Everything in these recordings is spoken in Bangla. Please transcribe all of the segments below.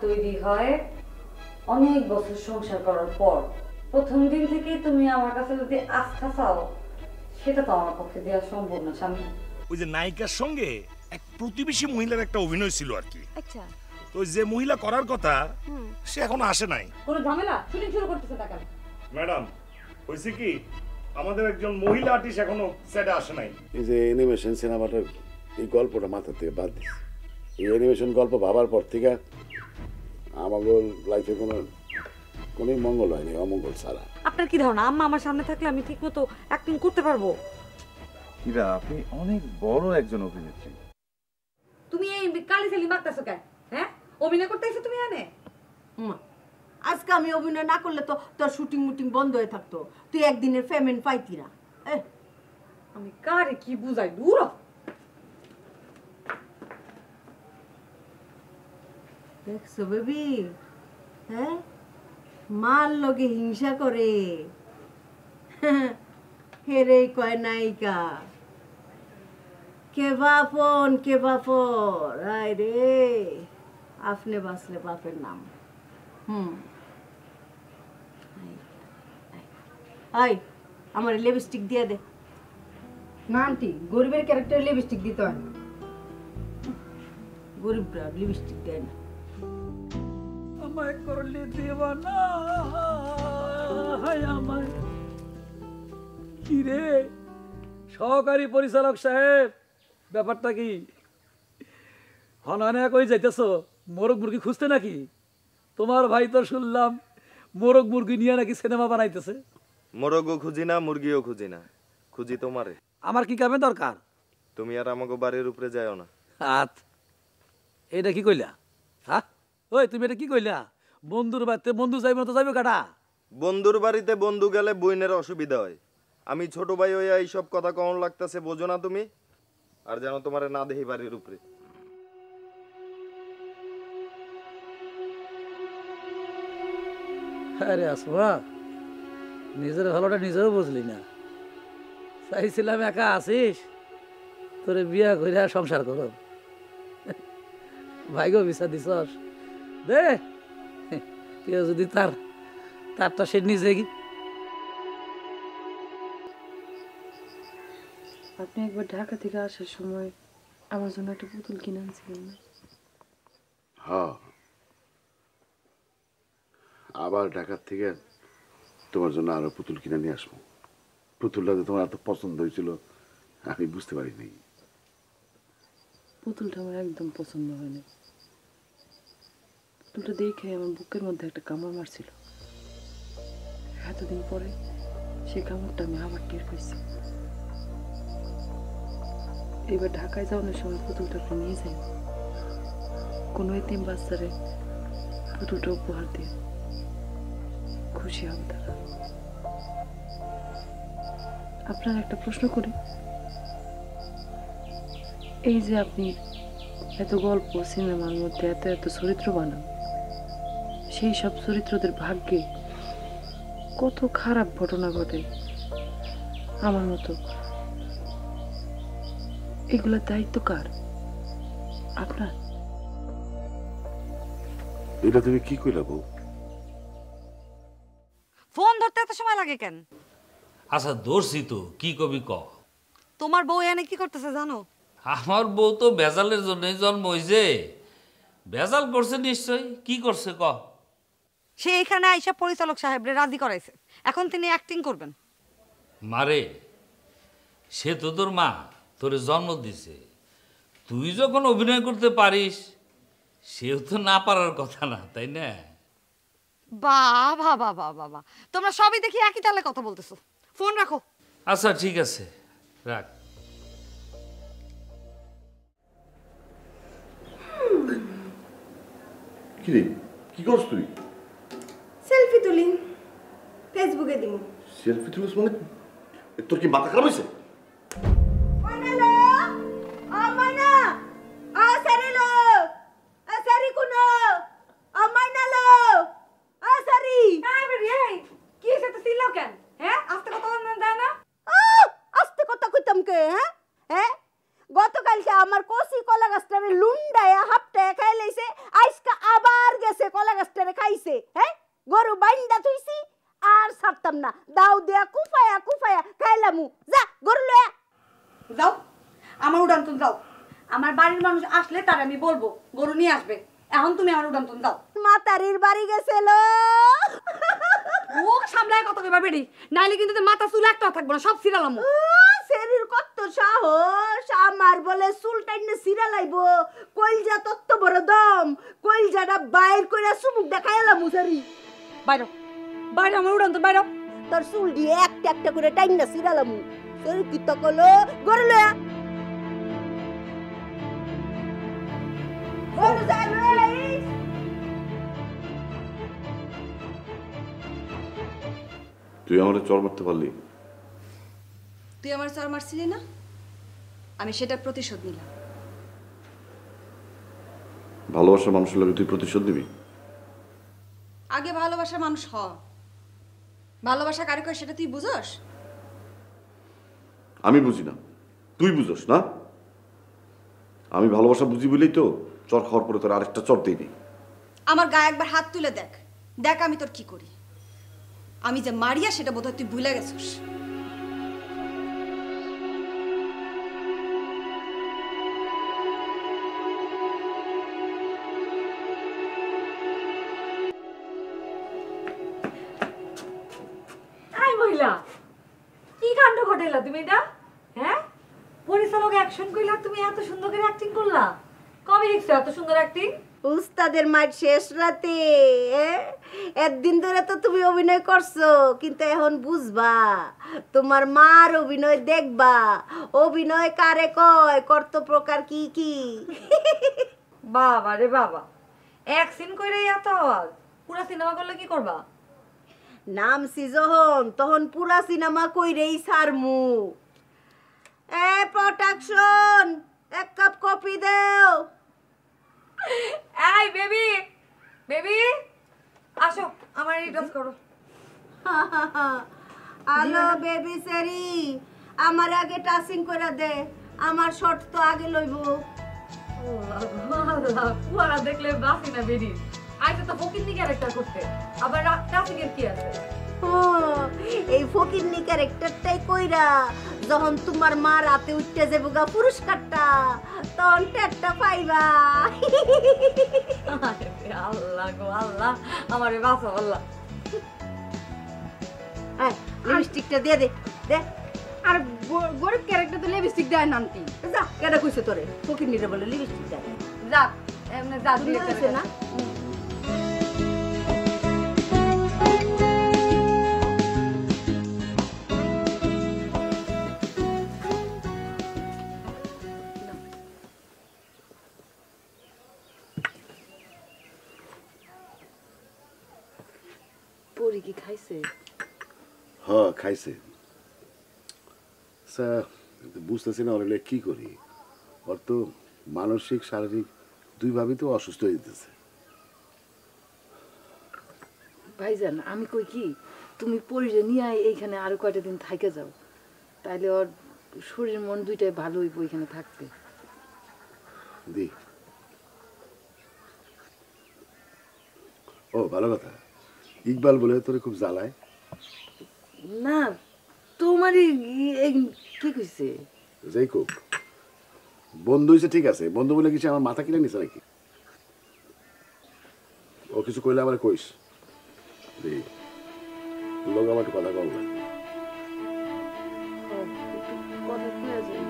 তৈরি হয় অনেক বছর সংসার করার পর। প্রথম দিন থেকে তুমি আমার কাছে যদি আস্থা চাও, সেটা তো আমার পক্ষে দেওয়া সম্ভব না স্বামী। ওই যে নায়িকার সঙ্গে এক প্রতিবেশী মহিলার একটা অভিনয় ছিল আর কি। আচ্ছা, তো যে মহিলা করার কথা সে এখনো আসে নাই। কোনো ঝামেলা শুটিং শুরু করতেছে না কেন? ম্যাডাম, হয়েছে কি, আমাদের একজন মহিলা আর্টিস্ট এখনো সেটে আসে নাই। এই যে অ্যানিমেশন সিনেমাটা, এই গল্পটা মাথা থেকে বাদ দিস। এই অ্যানিমেশন গল্প ভাবার পর থেকে আমাদের লাইফে কোনো মঙ্গল হয়নি, অমঙ্গল ছাড়া। আপনার কি ধারণা আম্মা আমার সামনে থাকলে আমি ঠিকমতো অ্যাক্টিং করতে পারবো? হীরা, আপনি অনেক বড় একজন অভিনেত্রী। তুমি এই কালি চালি মারতেছো কেন? হ্যাঁ, অভিনয় করতে এসে তুমি এনে। আজকে আমি অভিনয় না করলে তো তোর শুটিং মুটিং বন্ধ হয়ে থাকতো, তুই একদিনের পেমেন্ট পাইতি না। আমি কারে কি বুঝাই, দূর হ। দেখছো বেবি, হ্যাঁ মার লগে হিংসা করে, হেরে কয় নায়িকা। কে বাপন কে বাপর, আয় রে আপনি বাঁচলে বাপের নাম। আই আমার লিপস্টিক দিয়ে দে। না আন্টি, গরিবের ক্যারেক্টার লিপস্টিক দিতে হয় না। গরিবরা লিপস্টিক দেয় না। আমায় করলে দেওয়ানা, হায় আমায়। কি রে সহকারী পরিচালক সাহেব, ব্যাপারটা কি? হনানে কই যাইতেছ? মোরগ মুরগি খুঁজতে নাকি? তোমার ভাই তো শুনলাম মোরগ মুরগি নিয়ে নাকি সিনেমা বানাইতেছে। মোরগও খুঁজি না, মুরগিও খুঁজি না, খুঁজি তোমারে। আমার কি কামে দরকার? তুমি আর আমাকে বাড়ির উপরে যাও না। এটা কি কইলা? হ্যাঁ ওই তুমি এটা কি কইলা? বন্ধুর বাড়িতে বন্ধু যাইব না তো যাইব কাটা? বন্ধুর বাড়িতে বন্ধু গেলে বইনের অসুবিধা হয়। আমি ছোট ভাই হইয়া এইসব কথা কেমন লাগতেছে বোঝো না তুমি? আর যেন তোমারে না দেখি বাড়ির উপরে। আরে আসমা, নিজের ভালোটা নিজেও বুঝলি না। চাইছিলাম একা আসিস, তোরে বিয়া কইরা সংসার করো। ভাইগো বিচার দিছস দে, কেউ যদি তারটা সে নিজে কি। আপনি একবার ঢাকা থেকে আসার সময় আমার জন্য একটা পুতুল কিনে আনছিলেন না? হ্যাঁ, আবার ঢাকার থেকে তোমার জন্য আরো পুতুল কিনে নিয়ে আসবো। পুতুলটা যে তোমার এত পছন্দ হয়েছিল আমি বুঝতে পারিনি। পুতুলটা আমার একদম পছন্দ হয়নি। পুতুলটা দেখে আমার বুকের মধ্যে একটা কামড় মারছিল। এতদিন পরে সেই কামড়টা আমি আবার টের পাইছি। এবার ঢাকায় যাওয়ানোর সময় পুতুলটাকে নিয়ে যাই, কোনো এতিম বাচ্চারে পুতুলটা উপহার দিয়ে খুশি হবে তারা। আপনার একটা প্রশ্ন করি, এই যে আপনি এত গল্প সিনেমার মধ্যে এত এত চরিত্র বানান, সেই সব চরিত্রদের ভাগ্যে কত খারাপ ঘটনা ঘটে আমার মতো, এগুলোর দায়িত্ব কার? আপনার? এটা তুমি কি কইলা বউ? ফোন ধরতে এত সময় লাগে কেন? আচ্ছা ধরছি তো, কি কবি ক। তোমার বউ এনে কি করতেছে জানো? আমার বউ তো ভেজালের জন্যই জন্ম হয়েছে। ভেজাল করছে নিশ্চয়, কি করছে ক। সে এখানে আইসা পরিচালক সাহেবরে রাজি করাইছে, এখন তিনি অ্যাক্টিং করবেন। মারে, সে তো তোর মা, তোরে জন্ম দিছে। তুই যখন অভিনয় করতে পারিস, সেও তো না পারার কথা না, তাই না? বাবা বাবা বাবা, তোমরা সবই দেখি একই তালে কথা বলতেছো। ফোন রাখো। আচ্ছা ঠিক আছে, রাখ। কি রে, কি করছ তুই? সেলফি তুলি, ফেসবুকে দিব। সেলফি তুলিস মানে? তোর কি মাথা খারাপ হয়েছে? গতকালকে আমার কচি কলা গাছটারে লুন্ডায়া হাপটায়া খাই লাইছে, আজকে আবার গেছে কলা গাছটারে খাইছে। হ্যাঁ, গরু বাইন্দা থুইছি আর ছাড়তাম না, দাও দেয়া কুফায়া কুফায়া খাইলামু। যা গরু লয়া যাও, আমার উড়ান্তন যাও। আমার বাড়ির মানুষ আসলে তার আমি বলবো গরু নিয়ে আসবে। এখন তুমি আমার উড়ান্তন যাও। মাতারির বাড়ি গেছিল। ও সামলায় কত কইবা বেড়ি, নাইলে কিন্তু তোর মাথা চুল একটা থাকবো না, সব ছিড়ালাম। শরীর কত সাহস, আমার বলে চুল টাইনে সিরা লাইবো। কইলজা তত্ত বড় দম, কইলজাটা বাইর কইরা সুমুক দেখাইলাম মুসারি। বাইরো বাইরো, আমার উড়ান্তন বাইরো। তোর চুল দিয়ে একটা একটা করে টাইনা সিরালাম। শরীর কি তকলো, গরু লয়া গরু যাবে। তুই আমাদের চর মারতে পারলি? তুই আমার চর মারছিলি না, আমি সেটা প্রতিশোধ নিলাম। ভালোবাসার মানুষের লাগে তুই প্রতিশোধ নিবি? আগে ভালোবাসার মানুষ হ, ভালোবাসা কারে কয় সেটা তুই বুঝস? আমি বুঝি না, তুই বুঝস না। আমি ভালোবাসা বুঝি বলেই তো চর খাওয়ার পরে তোর আরেকটা চর দিই নি। আমার গায়ে একবার হাত তুলে দেখ, দেখ আমি তোর কি করি। আমি যে মারিয়া সেটা বোধহয় তুই ভুলে গেছিস। এই মহিলা, কি কাণ্ড ঘটাইলা তুমি এটা? হ্যাঁ, পরিচালক অ্যাকশন কইলা, তুমি এত সুন্দর করে অ্যাক্টিং করলা। কবে শিখছো এত সুন্দর অ্যাক্টিং? উস্তাদের মাঠ শেষ রাতে। একদিন ধরে তো তুমি অভিনয় করছো, কিন্তু এখন বুঝবা, তোমার মার অভিনয় দেখবা। অভিনয় কারে কয়, কর্ত প্রকার কি কি। বাবা রে বাবা, এক সিন কইরে এত আওয়াজ, পুরা সিনেমা করলে কি করবা? নামছি যখন তখন পুরা সিনেমা কইরেই ছাড়মু। এ প্রোডাকশন, এক কাপ কফি দাও। এই বেবি, বেবি আসো, আমার এই ড্রেস করো। হ্যালো বেবি সেরি, আমার আগে টাচিং করে দে, আমার শর্ট তো আগে লইব। পুয়ারা দেখলে বাসি না বেরি, আইতে তো ফকিন্নি ক্যারেক্টার করতে, আবার টাচিংয়ের কি আছে? এই ফকিন্নি ক্যারেক্টারটাই কইরা যখন তোমার মা রাতে উঠতে যাবো গা পুরস্কারটা, তখন টেটটা পাইবা। আল্লাহ গো আল্লাহ, আমারে বাঁচাও আল্লাহ। লিপস্টিকটা দিয়ে দে, দে। আর গরিব ক্যারেক্টার তো লিপস্টিক দেয় নামটি। যা, কেডা কইছে তোরে ফকিন্নিরে বলে লিপস্টিক দেয়? যাক এমনি যা দিয়ে হইছে না। পরি কি খাইছে? হ্যাঁ খাইছে। বুঝতেছি না ওরা কি করি। ওর তো মানসিক শারীরিক দুইভাবেই তো অসুস্থ হয়ে যেতেছে। ভাইজান আমি কই কি, তুমি পরিরে নিয়ে এইখানে আরো কয়টা দিন থাইকে যাও, তাইলে ওর শরীর মন দুইটাই ভালো হইব এখানে থাকতে। দি ও ভালো কথা। ইকবাল বলে তোরে খুব জ্বালায়? না, তোমারই কি কইছে? যাই কোক, বন্ধু হয়েছে ঠিক আছে, বন্ধু বলে কিছু আমার মাথা কিনে নিছে নাকি? ও কিছু কইলে আমার কইস। লোক আমার একটু কথা বল না। কথা কয়ে যাই।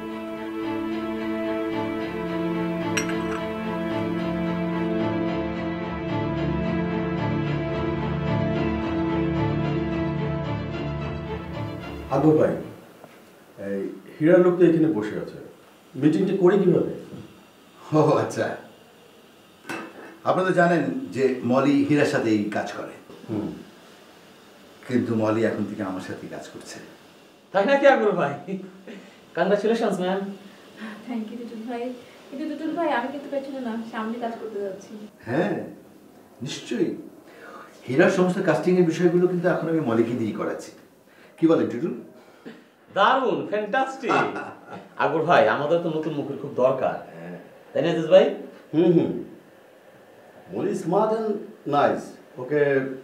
আদর ভাই, এই হীরার লোক তো এখানে বসে আছে, মিটিংটা করে কিভাবে? ও আচ্ছা, আপনারা তো জানেন যে মলি হীরার সাথেই কাজ করে, কিন্তু মলি এখন থেকে আমার সাথেই কাজ করছে। তাই নাকি আদর ভাই? Congratulations ma'am. Thank you Tutul ভাই। কিন্তু টুটুল ভাই আমি কিন্তু পেছনে না, সামনে কাজ করতে যাচ্ছি। হ্যাঁ নিশ্চয়ই, হীরার সমস্ত কাস্টিং এর বিষয়গুলো কিন্তু এখন আমি মলিকে দিয়ে করাচ্ছি। কি বলেন টুটুল? দারুণ, ফ্যান্টাস্টিক। আকবর ভাই, আমাদের তো নতুন মুখের খুব দরকার, তাই না আজিজ ভাই? মলি স্মার্ট অ্যান্ড নাইস, ওকে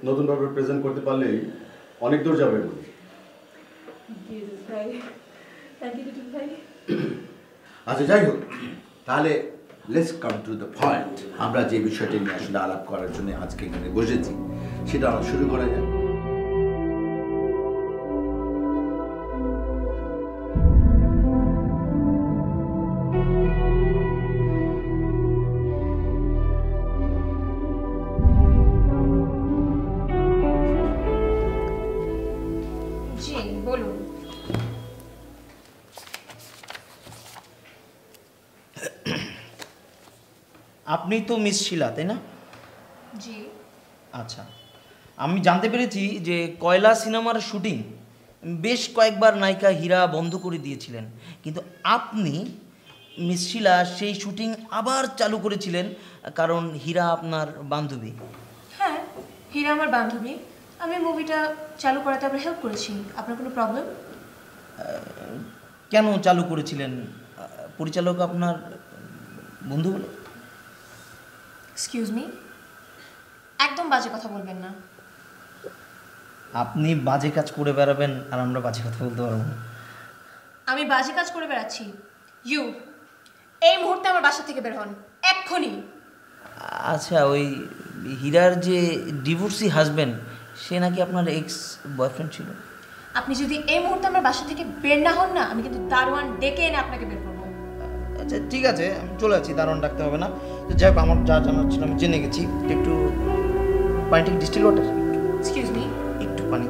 নতুনভাবে প্রেজেন্ট করতে পারলেই অনেক দূর যাবে মলি। ভাই থ্যাংক ইউ টুটুল ভাই। আচ্ছা যাই হোক, তাহলে let's come to the point. আমরা যে বিষয়টি নিয়ে আসলে আলাপ করার জন্য আজকে এখানে বসেছি সেটা শুরু করা যায়। জি বলুন। আপনি তো মিস শিলা, তাই না? জি। আচ্ছা, আমি জানতে পেরেছি যে কয়লা সিনেমার শুটিং বেশ কয়েকবার নায়িকা হীরা বন্ধ করে দিয়েছিলেন, কিন্তু আপনি মিস শিলা সেই শুটিং আবার চালু করেছিলেন কারণ হীরা আপনার বান্ধবী। হ্যাঁ, হীরা আমার বান্ধবী। আমি মুভিটা চালু করাতে আবার হেল্প করেছি। আপনার কোনো প্রবলেম? কেন চালু করেছিলেন? পরিচালক আপনার বন্ধু বলে? এক্সকিউজ মি, একদম বাজে কথা বলবেন না। আপনি বাজে কাজ করে বেড়াবেন আর আমরা বাজে কথা বলতে পারবো না। আমি বাজে কাজ করে বেড়াচ্ছি? ইউ এই মুহূর্তে আমার বাসা থেকে বের হন, এক্ষুনি। আচ্ছা, ওই হীরার যে ডিভোর্সি হাজবেন্ড, সে নাকি আপনার এক্স বয়ফ্রেন্ড ছিল। আপনি যদি এই মুহূর্তে আমার বাসা থেকে বের না হন না, আমি কিন্তু দারোয়ান ডেকে এনে আপনাকে বের করবো। আচ্ছা ঠিক আছে, আমি চলে যাচ্ছি, দারুণ ডাকতে হবে না। তো যাই হোক, আমার যা জানার ছিল আমি জেনে গেছি। একটু পানি, ঠিক ডিস্টিল ওয়াটার। এক্সকিউজ মি, একটু পানি।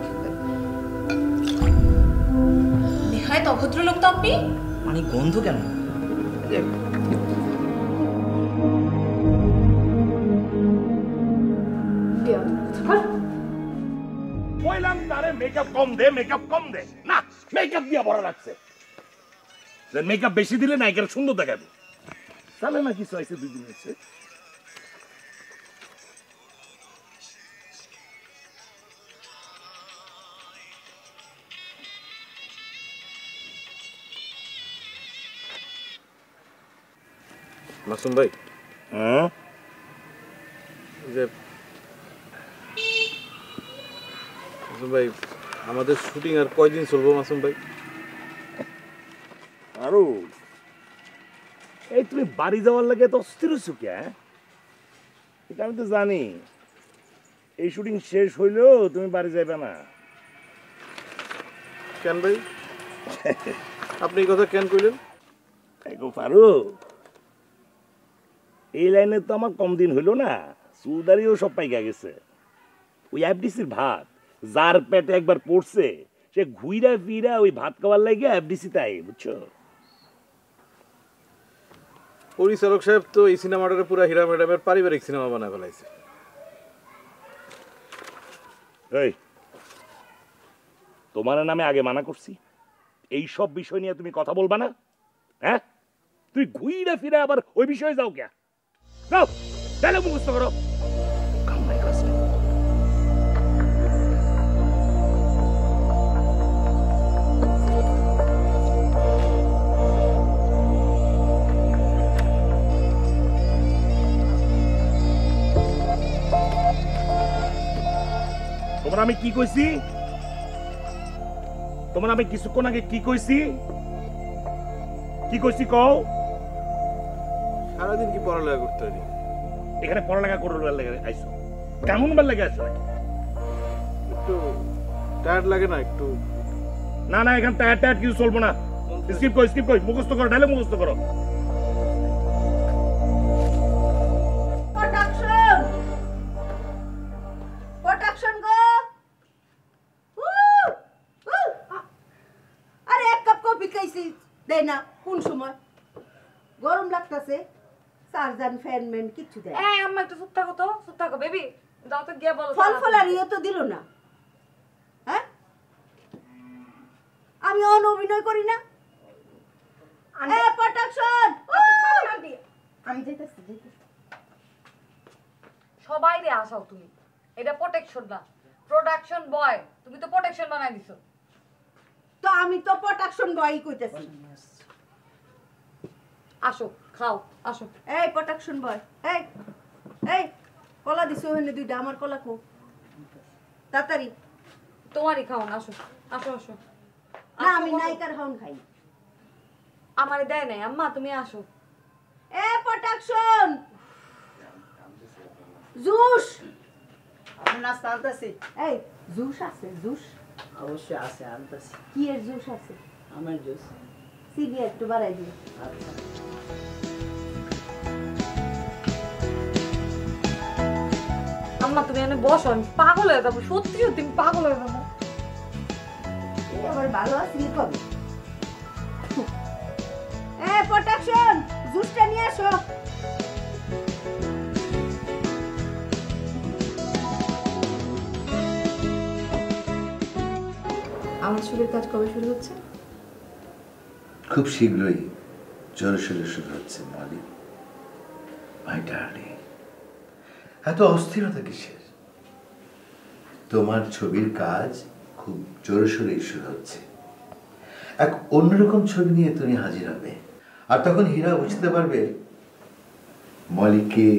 নেহায়েত অভদ্র লোক তো আপনি। পানি গন্ধ কেন? কইলাম তারে মেকআপ কম দে, মেকআপ কম দে। না, মেকআপ দিয়া ভরা রাখছে। মেকআপ বেশি দিলে নায়িকার সুন্দর দেখাবে। তাহলে না কিছু আছে 2 দিন হচ্ছে। মাসুম ভাই, হ্যাঁ যে মাসুম ভাই, আমাদের শুটিং আর কয়দিন চলবো মাসুম ভাই? আরো এই তুমি বাড়ি যাওয়ার লাগে তো অস্থির হচ্ছ কে? এটা আমি তো জানি। এই শুটিং শেষ হইলেও তুমি বাড়ি যাইবে না। কেন ভাই, আপনি এই কথা কেন কইলেন? ফারুক, এই লাইনে তো আমার কম দিন হইল না, চুলদারিও সব পাইকা গেছে। ওই এফডিসির ভাত যার পেটে একবার পড়ছে, সে ঘুইরা ফিরা ওই ভাত খাওয়ার লাগে এফডিসি তাই, বুঝছো? পরিচালক সাহেব তো এই সিনেমাটাকে পুরো হীরা ম্যাডামের পারিবারিক সিনেমা বানায় ফেলাইছে। এই তোমার নামে আগে মানা করছি, এই সব বিষয় নিয়ে তুমি কথা বলবা না। হ্যাঁ, তুই ঘুইরা ফিরা আবার ওই বিষয়ে যাও কে? যাও, তাহলে মুখস্থ করো। তোমার আমি কি কইছি? তোমার আমি কিছুক্ষণ আগে কি কইছি? কি কইছি কও? সারাদিন কি পড়ালেখা করতে হয়? এখানে পড়ালেখা করবার লাগে আইছো? কেমন বার লাগে আসো? একটু টায়ার্ড লাগে না একটু? না না, এখানে টায়ার টায়ার কিছু চলবো না। স্কিপ কই, স্কিপ কই, মুখস্থ করো, ডাইলে মুখস্থ করো। প্রোডাকশন, প্রোডাকশন গো। আরে এক কাপ কফি খাইছি, দে না। কোন সময় গরম লাগতেছে? চার্জার ফ্যান ম্যান কিচ্ছু দেয়। এই আম্মা একটু চুপ থাকো তো, চুপ থাকো বেবি। যাও তো গিয়ে বলো। ফল ফলারিও তো দিল না। হ্যাঁ, আমি অন অভিনয় করি না। এ প্রোডাকশন, আমি যাইতেছি। সবাই রে আসাও তুমি। এটা প্রোটেকশন না, প্রোডাকশন বয়। তুমি তো প্রোটেকশন বানাই দিছো। তো আমি তো প্রোটেকশন বয় কইতেছি। আসো খাও আসো। এই প্রোটেকশন বয়, এই এই কলা দিছো ওখানে দুইটা, আমার কলা কো তাড়াতাড়ি। তোমারই খাও না, আসো আসো আসো। না আমি নাইকার খাওন খাই। আমারে দেয় নাই আম্মা, তুমি আসো। এ প্রোটেকশন জুস আমি নাস্তা আনতেছি। এই জুস আছে? জুস অবশ্যই আছে, আনতেছি। কি এর জুস আছে? আমের জুস। সিবি একটু বাড়াই দিও। আচ্ছা। আম্মা তুমি এখানে বসো, আমি পাগল হয়ে যাবো, সত্যি সত্যি আমি পাগল হয়ে যাবো। এই আবার ভালো আসলি কবে? এ প্রোটেকশন জুসটা নিয়ে আসো। আমার চুলের কাজ কবে শুরু হচ্ছে? খুব শীঘ্রই জোরে সোরে শুরু হচ্ছে মলি, মাই ডার্লিং। এত অস্থিরতা কিসের? তোমার ছবির কাজ খুব জোরে সোরেই শুরু হচ্ছে। এক অন্যরকম ছবি নিয়ে তুমি হাজির হবে, আর তখন হীরা বুঝতে পারবে মলিকে।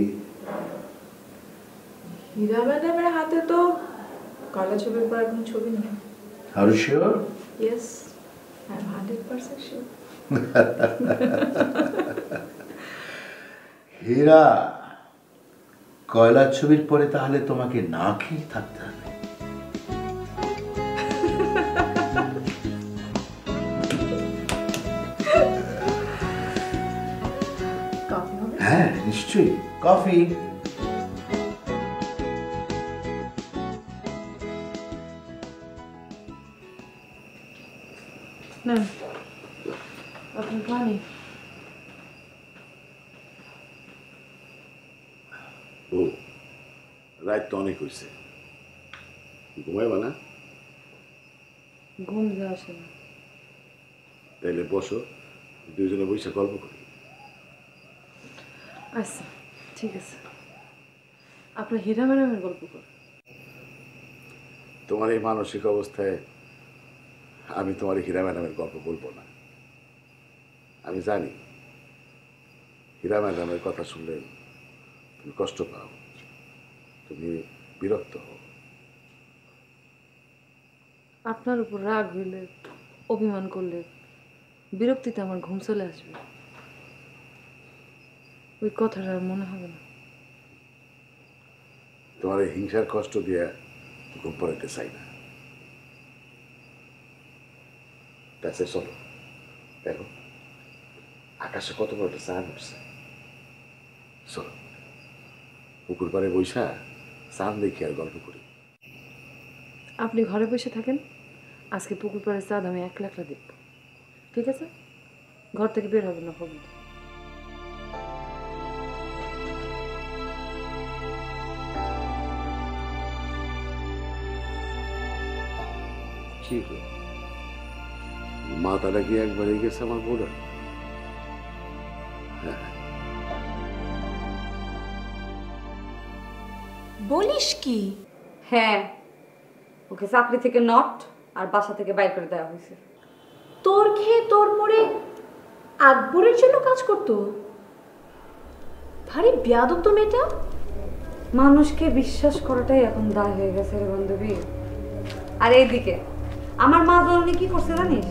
হীরা ম্যাডামের হাতে তো কালা ছবির পর কোনো ছবি নেই। আর sure? Yes, I am 100% sure. হীরা, কয়লার ছবির পরে তাহলে তোমাকে না খেয়ে থাকতে হবে। হ্যাঁ নিশ্চয়ই, কফি। না আপনি পানি। ও রাত তো অনেক হয়েছে, ঘুমাইবা না? ঘুম যা আসে না। তাইলে বসো, দুইজনে বসে গল্প করি। আচ্ছা ঠিক আছে, আপনার হীরা ম্যাডামের গল্প কর। তোমার এই মানসিক অবস্থায় আমি তোমার হীরা ম্যাডামের গল্প বলবো না। আমি জানি হীরা ম্যাডামের কথা শুনলে তুমি কষ্ট পাও, তুমি বিরক্ত হও। আপনার উপর রাগ হইলে, অভিমান করলে, বিরক্তিতে আমার ঘুম চলে আসবে। ওই কথাটা আর মনে হবে না। তোমার এই হিংসার কষ্ট দিয়ে ঘুম পড়াতে চাই না। তাছে চলো দেখো আকাশে কত বড় একটা চাঁদ উঠছে। চলো পুকুর পাড়ে বৈশা চাঁদ দেখি আর গল্প করি। আপনি ঘরে বসে থাকেন, আজকে পুকুর পাড়ের চাঁদ আমি একলা একলা দেখব, ঠিক আছে? ঘর থেকে বের হবে না খবর। কি মাথাটা কি একবারে গেছে আমার বোধ? বলিস কি? হ্যাঁ, ওকে চাকরি থেকে নট আর বাসা থেকে বাইর করে দেওয়া হয়েছে। তোর খেয়ে তোর পরে আকবরের জন্য কাজ করতো? ভারী বেয়াদব তো মেয়েটা। মানুষকে বিশ্বাস করাটাই এখন দায় হয়ে গেছে রে বান্ধবী। আর এইদিকে আমার মা জননী কি করছে জানিস?